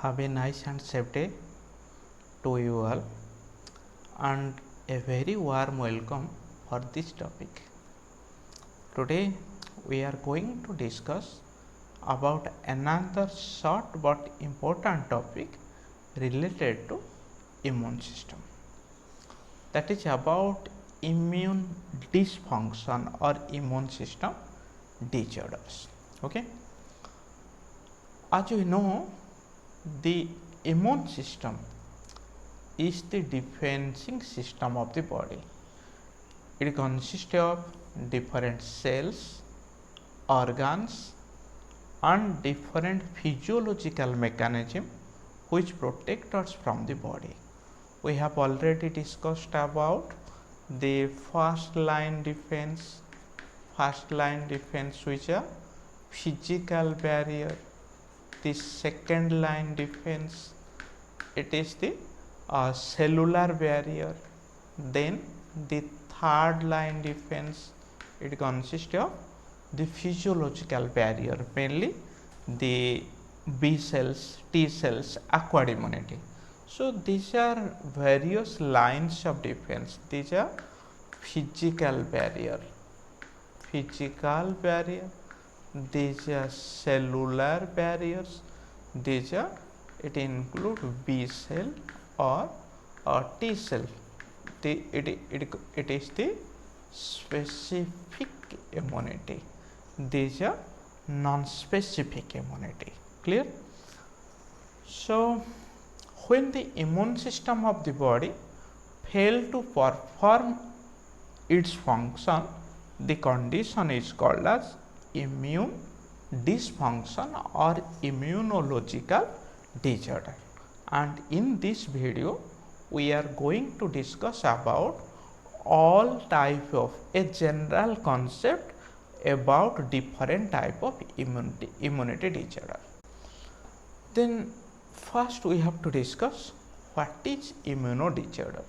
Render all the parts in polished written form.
Have a nice and safe day to you all and a very warm welcome for this topic. Today we are going to discuss about another short but important topic related to immune system, that is about immune dysfunction or immune system disorders. Okay, as we know, the immune system is the defending system of the body. It consists of different cells, organs and different physiological mechanisms which protect us from the body. We have already discussed about the first line defense which are physical barrier. The second line defense, it is the cellular barrier. Then the third line defense, it consists of the physiological barrier, mainly the B cells, T cells, acquired immunity. So these are various lines of defense. These are physical barrier, these are cellular barriers, these are, it include B cell or T cell. It is the specific immunity. These are non-specific immunity. Clear? So when the immune system of the body fail to perform its function, the condition is called as immune dysfunction or immunological disorder. And in this video we are going to discuss about all type of a general concept about different type of immunity disorder. Then first we have to discuss what is immuno disorder.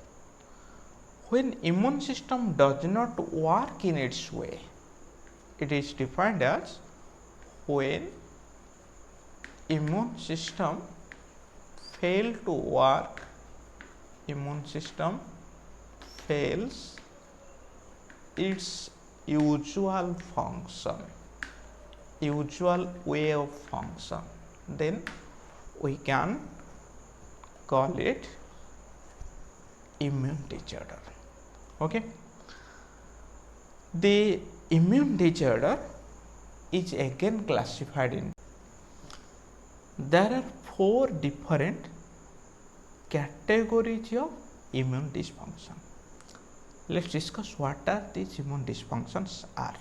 When immune system does not work in its way, it is defined as when immune system fail to work, immune system fails its usual function, usual way of function, then we can call it immune disorder. Okay, the immune disorder is again classified in, there are 4 different categories of immune dysfunction. Let's discuss what are these immune dysfunctions are.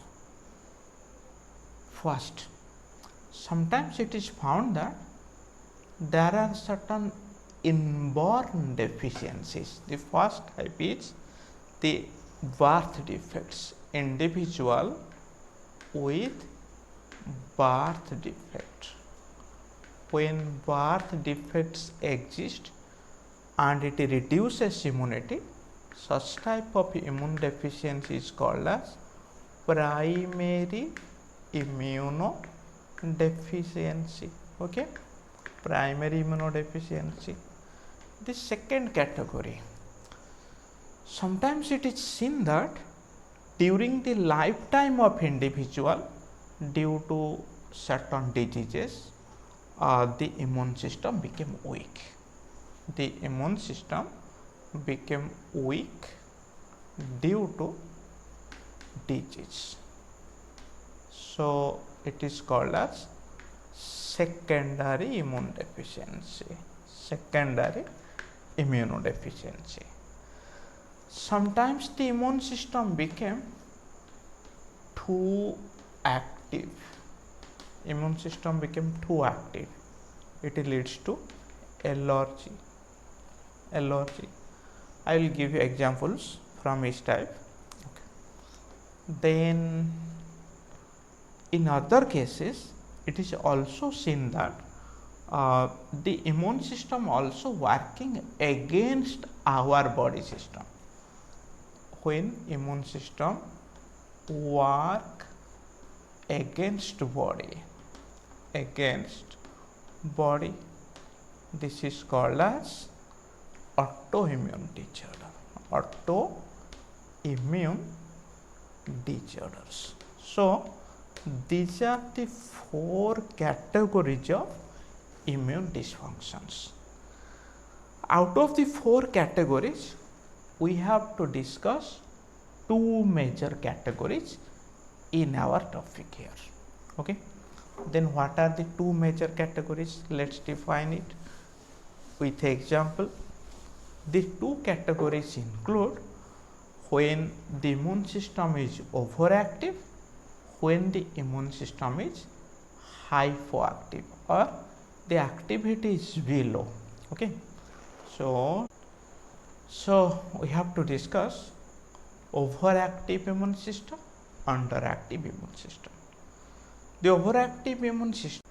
First, sometimes it is found that there are certain inborn deficiencies. The first type is the birth defects, individual with birth defect. When birth defects exist and it reduces immunity, such type of immune deficiency is called as primary immunodeficiency. Okay, primary immunodeficiency. The second category, sometimes it is seen that during the lifetime of individual, due to certain diseases, the immune system became weak. The immune system became weak due to disease. So it is called as secondary immune deficiency, secondary immunodeficiency. Sometimes the immune system became too active. Immune system became too active. It leads to allergy. I will give you examples from each type. Okay. Then in other cases, it is also seen that the immune system also working against our body system. When immune system work against body, This is called as autoimmune disorder. Autoimmune disorders. So these are the 4 categories of immune dysfunctions. Out of the 4 categories, we have to discuss 2 major categories in our topic here. Okay. Then what are the 2 major categories? Let's define it with example. The 2 categories include when the immune system is overactive, when the immune system is hypoactive, or the activity is below. Okay. So we have to discuss overactive immune system, underactive immune system. The overactive immune system.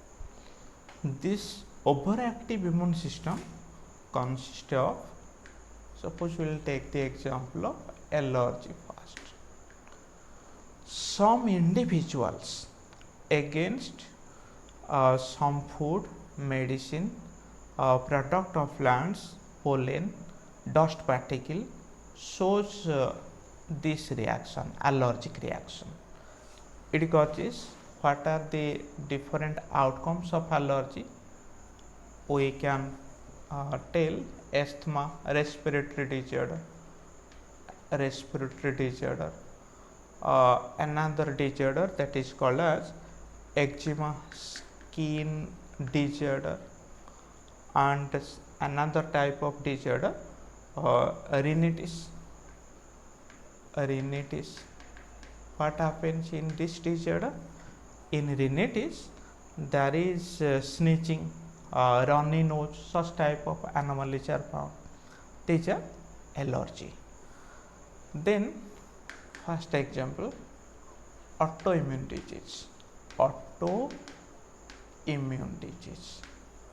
This overactive immune system consists of, suppose we will take the example of allergy first. Some individuals against some food, medicine, product of plants, pollen, dust particle shows this reaction, allergic reaction. It causes, what are the different outcomes of allergy? We can tell asthma, respiratory disorder, another disorder that is called as eczema, skin disorder, and another type of disorder, rhinitis. What happens in this disorder? In rhinitis, there is sneezing, runny nose, such type of anomalies are found. These are allergy. Then first example, autoimmune disease. Autoimmune disease.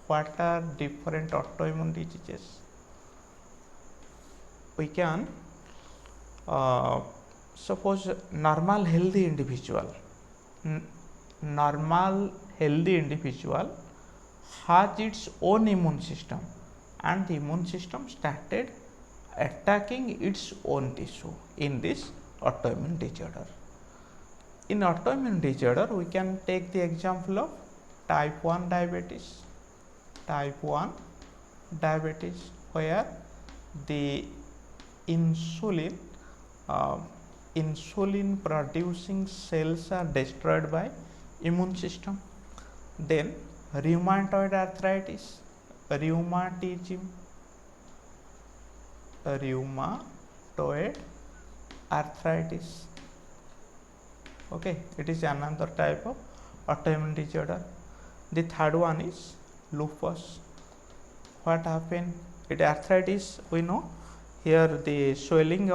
What are different autoimmune diseases? We can suppose normal healthy individual has its own immune system, and the immune system started attacking its own tissue in this autoimmune disorder. In autoimmune disorder, we can take the example of type 1 diabetes. Type 1 diabetes, where the insulin producing cells are destroyed by immune system. Then rheumatoid arthritis, rheumatism, rheumatoid arthritis. Okay, it is another type of autoimmune disorder. The third one is lupus. What happened? It arthritis, we know here the swelling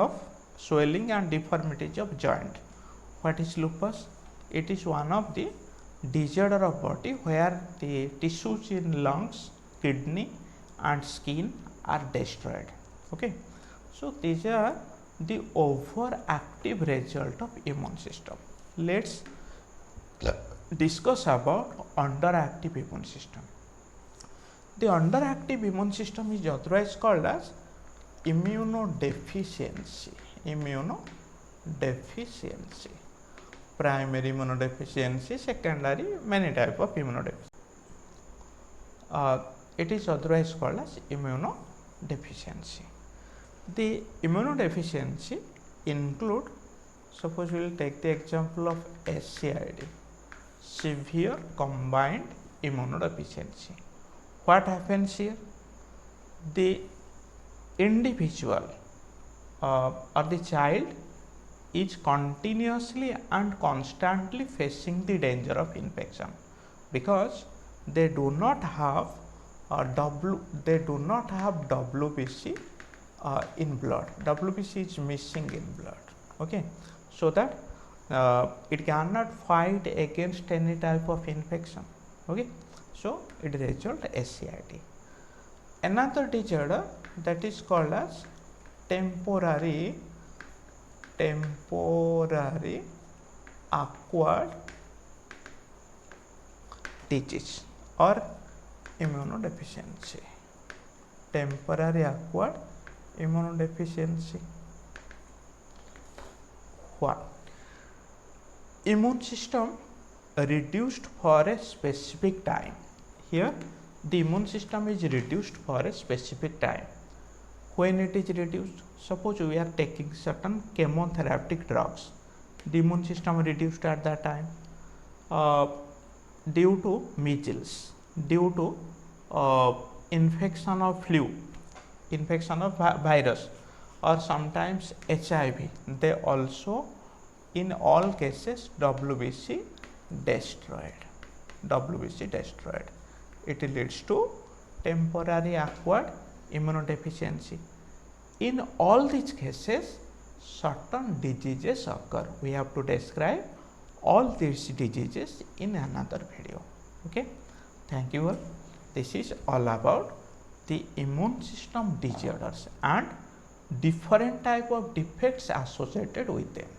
and deformities of joint. What is lupus? It is one of the disorder of body where the tissues in lungs, kidney and skin are destroyed. Okay, so these are the overactive result of immune system. Let's discuss about underactive immune system. The underactive immune system is otherwise called as immunodeficiency. Immunodeficiency. Primary immunodeficiency, secondary, many type of immunodeficiency. It is otherwise called as immunodeficiency. The immunodeficiency include, suppose we will take the example of SCID, severe combined immunodeficiency. What happens here? The individual or the child is continuously and constantly facing the danger of infection because they do not have WBC in blood. WBC is missing in blood. Okay, so that it cannot fight against any type of infection. Okay, so it results SCID. Another disorder that is called as temporary acquired disease or immunodeficiency. temporary acquired immunodeficiency. 1. Immune system reduced for a specific time. Here the immune system is reduced for a specific time. When it is reduced, suppose we are taking certain chemotherapeutic drugs, the immune system reduced at that time due to measles, due to infection of flu, infection of virus, or sometimes HIV. They also, in all cases, WBC destroyed. WBC destroyed. It leads to temporary acquired immunodeficiency. In all these cases, certain diseases occur. We have to describe all these diseases in another video. Okay, thank you all. This is all about the immune system disorders and different type of defects associated with them.